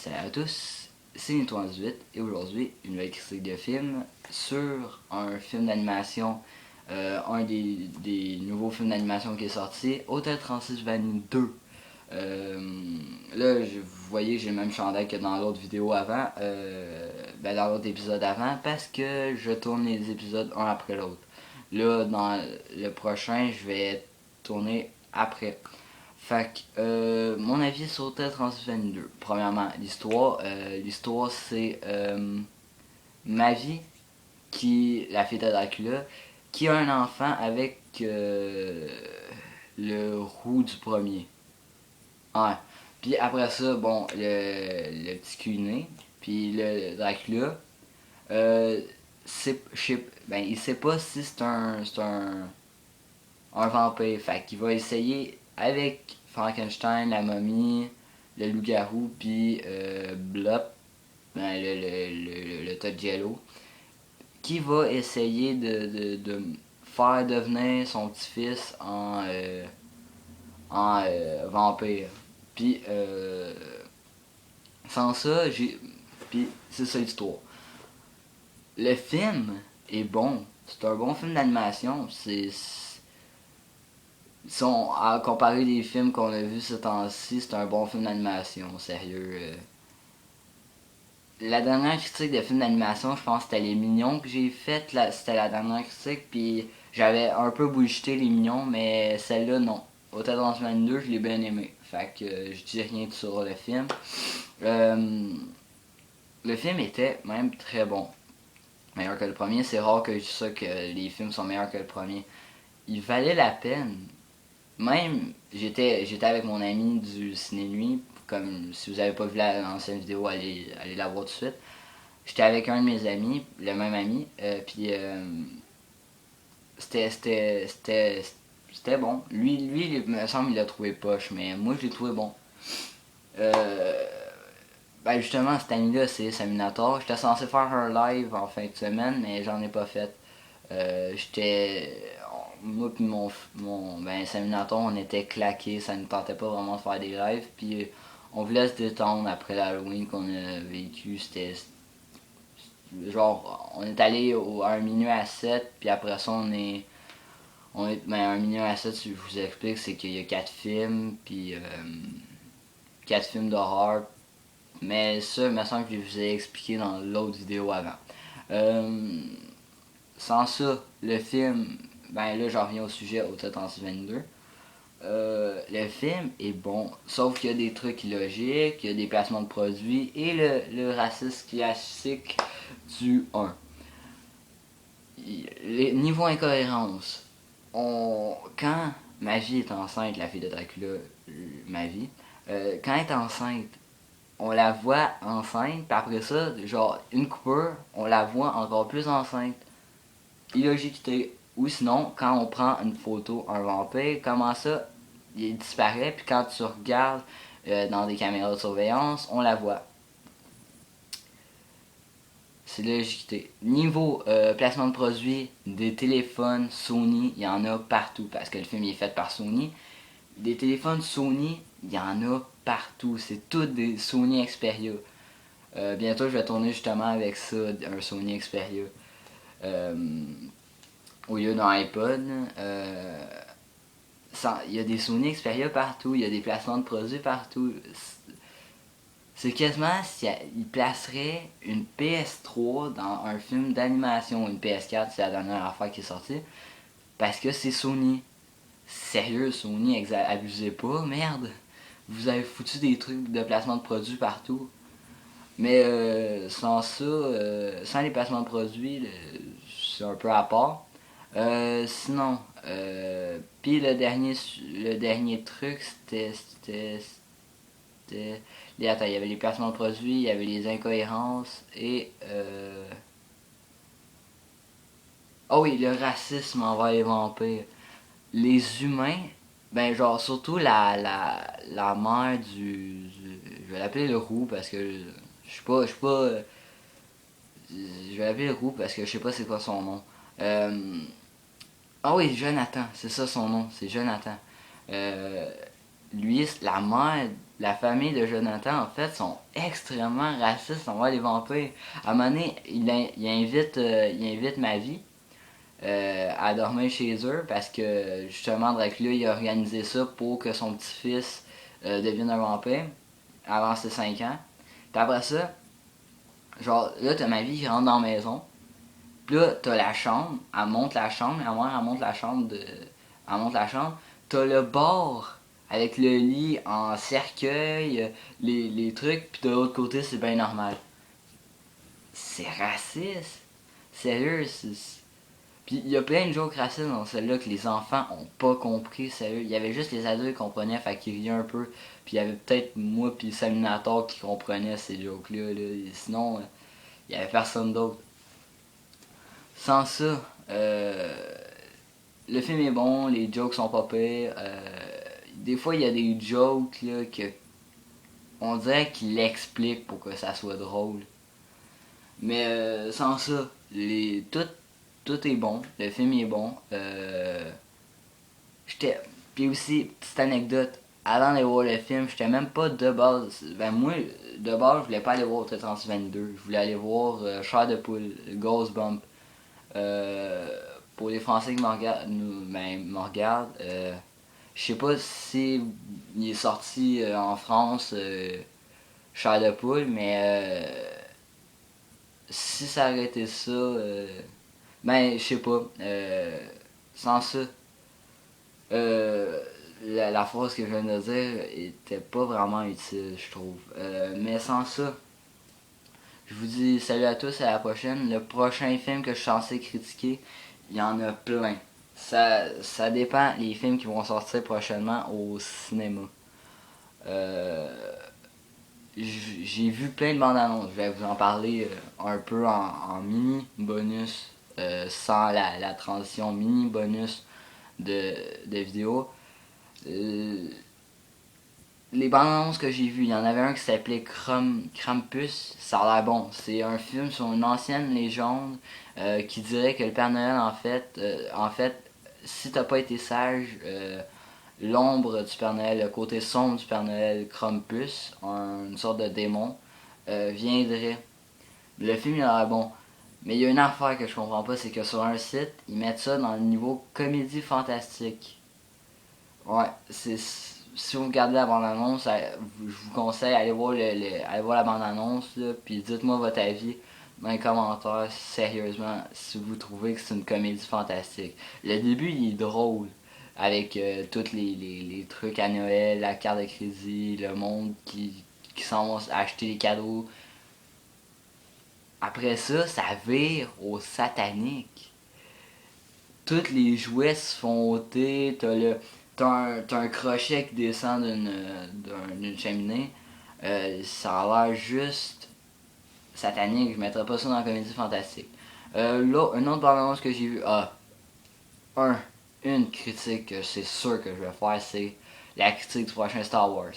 Salut à tous, c'est Nito18 et aujourd'hui une nouvelle critique de film sur un film d'animation, un des nouveaux films d'animation qui est sorti, Hôtel Transylvanie 2. Là, vous voyez, j'ai le même chandail que dans l'autre vidéo avant, dans l'autre épisode avant, parce que je tourne les épisodes un après l'autre. Là, dans le prochain, je vais tourner après. Fait que, mon avis sur Hôtel Transylvanie 2. Premièrement, l'histoire c'est Mavi, la fille de Dracula, qui a un enfant avec le roux du premier. Ouais. Puis après ça, bon, le petit cuiné, puis le Dracula, il sait pas si c'est un vampire. Fait qu'il va essayer avec Frankenstein, la momie, le loup-garou, puis Blop, le Todd Jello, qui va essayer de faire devenir son petit-fils en vampire. Puis sans ça, puis c'est ça l'histoire. Le film est bon. C'est un bon film d'animation. À comparer les films qu'on a vus ce temps-ci, c'est un bon film d'animation, sérieux. La dernière critique de film d'animation, je pense que c'était Les Mignons que j'ai faite. C'était la dernière critique, puis j'avais un peu bullshité Les Mignons, mais celle-là, non. Hôtel Transylvanie 2, je l'ai bien aimé. Fait que je dis rien sur le film. Le film était même très bon. Meilleur que le premier. C'est rare que je dise ça, que les films sont meilleurs que le premier. Il valait la peine. Même, j'étais avec mon ami du ciné-nuit, comme si vous avez pas vu l'ancienne vidéo, allez la voir tout de suite. J'étais avec un de mes amis, le même ami, puis c'était bon. Lui, il me semble, il l'a trouvé poche, mais moi, je l'ai trouvé bon. Euh, justement, cet ami-là, c'est Saminator. J'étais censé faire un live en fin de semaine, mais j'en ai pas fait. Moi pis mon Saminator, on était claqués, ça ne tentait pas vraiment de faire des lives, puis on voulait se détendre après l'Halloween qu'on a vécu. C'était genre, on est allé à un minuit à 7, puis après ça, un minuit à 7, je vous explique, c'est qu'il y a 4 films, puis 4 films d'horreur, mais ça, il me semble que je vous ai expliqué dans l'autre vidéo avant. Sans ça, le film, là j'en reviens au sujet Hôtel Transylvanie 2. Le film est bon, sauf qu'il y a des trucs illogiques, il y a des placements de produits et le racisme classique du 1. Niveau incohérence, quand Magie est enceinte, la fille de Dracula, Magie, quand elle est enceinte, on la voit enceinte, puis après ça, genre une coupure, on la voit encore plus enceinte. Illogicité. Ou sinon, quand on prend une photo, un vampire, comment ça, il disparaît, puis quand tu regardes dans des caméras de surveillance, on la voit. C'est l'illogicité. Niveau placement de produits, des téléphones Sony, il y en a partout, parce que le film est fait par Sony. Des téléphones Sony, il y en a partout. C'est tous des Sony Xperia. Bientôt, je vais tourner justement avec ça, un Sony Xperia. Au lieu d'un iPod, il y a des Sony Xperia partout, il y a des placements de produits partout. C'est quasiment s'il placerait une PS3 dans un film d'animation, une PS4, c'est la dernière affaire qui est sortie, parce que c'est Sony. Sérieux, Sony, abusez pas, merde. Vous avez foutu des trucs de placement de produits partout. Mais sans ça, sans les placements de produits, c'est un peu à part. Sinon, puis le dernier truc, attends, il y avait les placements de produits, il y avait les incohérences et oh oui, le racisme envers les vampires. Les humains, genre surtout la mère je vais l'appeler le roux parce que je vais l'appeler le roux parce que je sais pas c'est quoi son nom. Ah oui, Jonathan, c'est ça son nom, c'est Jonathan. Lui, la mère la famille de Jonathan, en fait, sont extrêmement racistes envers les vampires. À un moment donné, il invite Mavi à dormir chez eux parce que justement Dracula il a organisé ça pour que son petit-fils devienne un vampire avant ses 5 ans. Puis après ça, genre là t'as Mavi qui rentre dans la maison. Puis là t'as la chambre, elle monte la chambre, elle monte la chambre de. Elle monte la chambre. T'as le bar avec le lit en cercueil, les trucs, puis de l'autre côté c'est bien normal. C'est raciste. Sérieux, puis il y a plein de jokes racistes dans celle-là que les enfants ont pas compris, sérieux. Il y avait juste les adultes qui comprenaient, fait qu'ils riaient un peu. Puis il y avait peut-être moi puis Saminator qui comprenait ces jokes-là. Là. Sinon, il y avait personne d'autre. Sans ça, le film est bon, les jokes sont pas pires. Des fois, il y a des jokes là, que on dirait qu'ils l'expliquent pour que ça soit drôle. Mais sans ça, tout est bon. Le film est bon. J'étais. Puis aussi, petite anecdote, avant d'aller voir le film, j'étais même pas de base. Ben moi, de base, je voulais pas aller voir 3022. Je voulais aller voir Chair de poule, Ghost Bump. Pour les Français qui me regardent, je sais pas si il est sorti en France, Chair de poule, mais si ça aurait été ça, ben je sais pas. Sans ça, euh, la phrase que je viens de dire était pas vraiment utile, je trouve. Mais sans ça, je vous dis salut à tous, à la prochaine. Le prochain film que je suis censé critiquer, il y en a plein. Ça dépend les films qui vont sortir prochainement au cinéma. Euh, j'ai vu plein de bandes annonces. Je vais vous en parler un peu en mini bonus, sans la transition mini bonus de vidéo. Euh, les bandes annonces que j'ai vues, il y en avait un qui s'appelait Krampus, ça a l'air bon. C'est un film sur une ancienne légende qui dirait que le Père Noël, en fait, si t'as pas été sage, l'ombre du Père Noël, le côté sombre du Père Noël, Krampus, une sorte de démon, viendrait. Le film il a l'air bon. Mais il y a une affaire que je comprends pas, c'est que sur un site, ils mettent ça dans le niveau comédie fantastique. Ouais, c'est si vous regardez la bande-annonce, je vous conseille aller voir la bande-annonce, puis dites-moi votre avis dans les commentaires, sérieusement, si vous trouvez que c'est une comédie fantastique. Le début, il est drôle, avec tous les trucs à Noël, la carte de crédit, le monde qui s'en va acheter les cadeaux. Après ça, ça vire au satanique. Tous les jouets se font ôter, t'as un crochet qui descend d'une cheminée. Ça a l'air juste satanique, je mettrais pas ça dans la comédie fantastique. Là, une autre bande-annonce que j'ai vue, une critique que c'est sûr que je vais faire, c'est la critique du prochain Star Wars.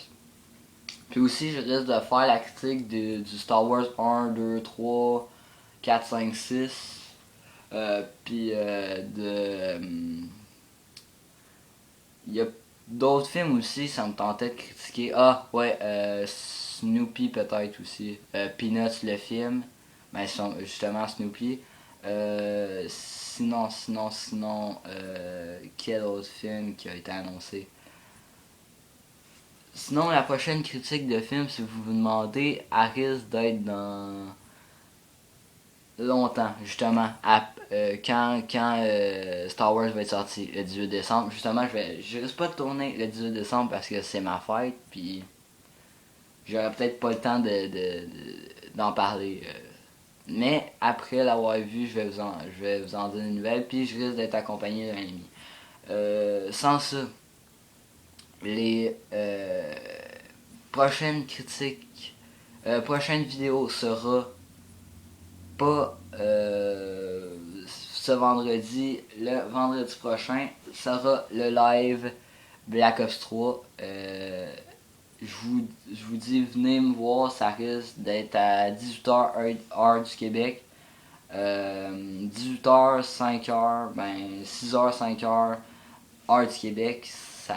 Puis aussi, je risque de faire la critique du Star Wars 1, 2, 3, 4, 5, 6. Puis il y a d'autres films aussi, ça me tentait de critiquer. Ah, ouais, Snoopy peut-être aussi. Peanuts le film. Ben, justement, Snoopy. Sinon, quel autre film qui a été annoncé? Sinon, la prochaine critique de film, si vous vous demandez, elle risque d'être dans longtemps, justement, quand Star Wars va être sorti le 18 décembre. Justement, je risque pas de tourner le 18 décembre parce que c'est ma fête, puis j'aurai peut-être pas le temps d'en parler. Mais après l'avoir vu, je vais vous en dire une nouvelle, puis je risque d'être accompagné d'un ami. Sans ça, les prochaines critiques, prochaine vidéo sera pas ce vendredi. Le vendredi prochain sera le live Black Ops 3. Je vous dis, venez me voir, ça risque d'être à 18h heure du Québec. 18h, 5h, ben 6h, 5h heure du Québec. Ça.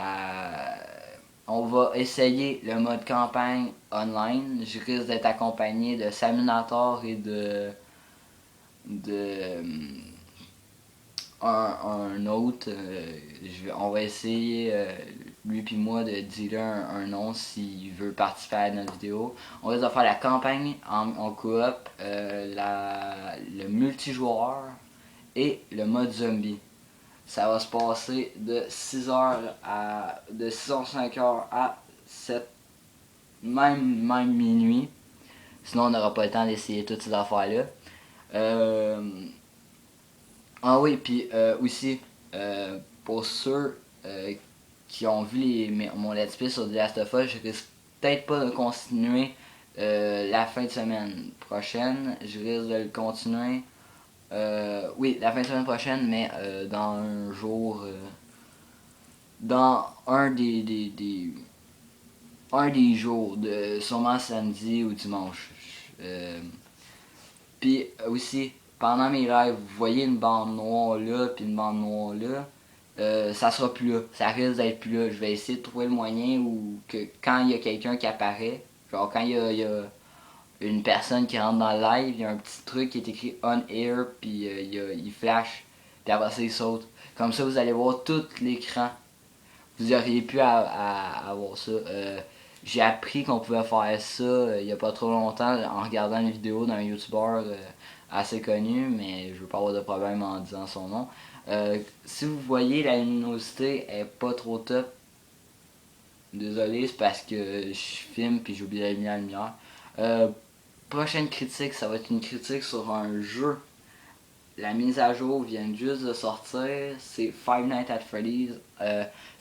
On va essayer le mode campagne online. Je risque d'être accompagné de Saminator et de un autre. On va essayer, lui puis moi, de dire un nom s'il veut participer à notre vidéo. On risque de faire la campagne en coop, le multijoueur et le mode zombie. Ça va se passer de 6h05 à 7, même minuit. Sinon, on n'aura pas le temps d'essayer toutes ces affaires-là. Ah oui, puis aussi, pour ceux qui ont vu mon let's play sur The Last of Us, je risque peut-être pas de continuer la fin de semaine prochaine. Je risque de le continuer. Oui, la fin de semaine prochaine, mais dans un jour. Dans un des jours, sûrement samedi ou dimanche. Puis aussi, pendant mes lives, vous voyez une bande noire là, puis une bande noire là. Ça sera plus là. Ça risque d'être plus là. Je vais essayer de trouver le moyen où que quand il y a quelqu'un qui apparaît, genre quand il y a une personne qui rentre dans le live, il y a un petit truc qui est écrit on air, puis il flash, puis après ça il saute. Comme ça vous allez voir tout l'écran. Vous auriez pu avoir ça. J'ai appris qu'on pouvait faire ça il y a pas trop longtemps en regardant une vidéo d'un youtubeur assez connu, mais je veux pas avoir de problème en disant son nom. Si vous voyez la luminosité est pas trop top, désolé, c'est parce que je filme puis j'ai oublié d'allumer la lumière. Prochaine critique, ça va être une critique sur un jeu. La mise à jour vient juste de sortir, c'est Five Nights at Freddy's.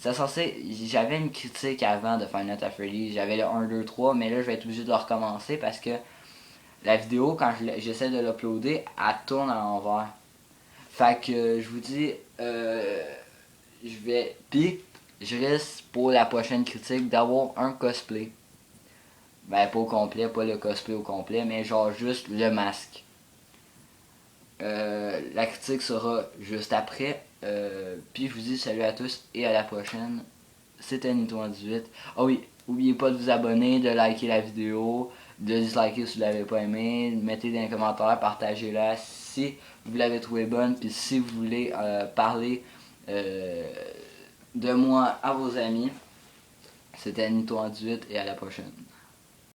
J'avais une critique avant de Five Nights at Freddy's, j'avais le 1, 2, 3, mais là je vais être obligé de le recommencer parce que la vidéo, quand j'essaie de l'uploader, elle tourne à l'envers. Fait que je vous dis, je vais. Puis, je risque pour la prochaine critique d'avoir un cosplay. Ben, pas au complet, pas le cosplay au complet, mais genre juste le masque. La critique sera juste après. Puis je vous dis salut à tous et à la prochaine. C'était Nito18. Ah oui, n'oubliez pas de vous abonner, de liker la vidéo, de disliker si vous l'avez pas aimé, mettez dans les commentaires, partagez-la si vous l'avez trouvé bonne, puis si vous voulez parler de moi à vos amis. C'était Nito18 et à la prochaine.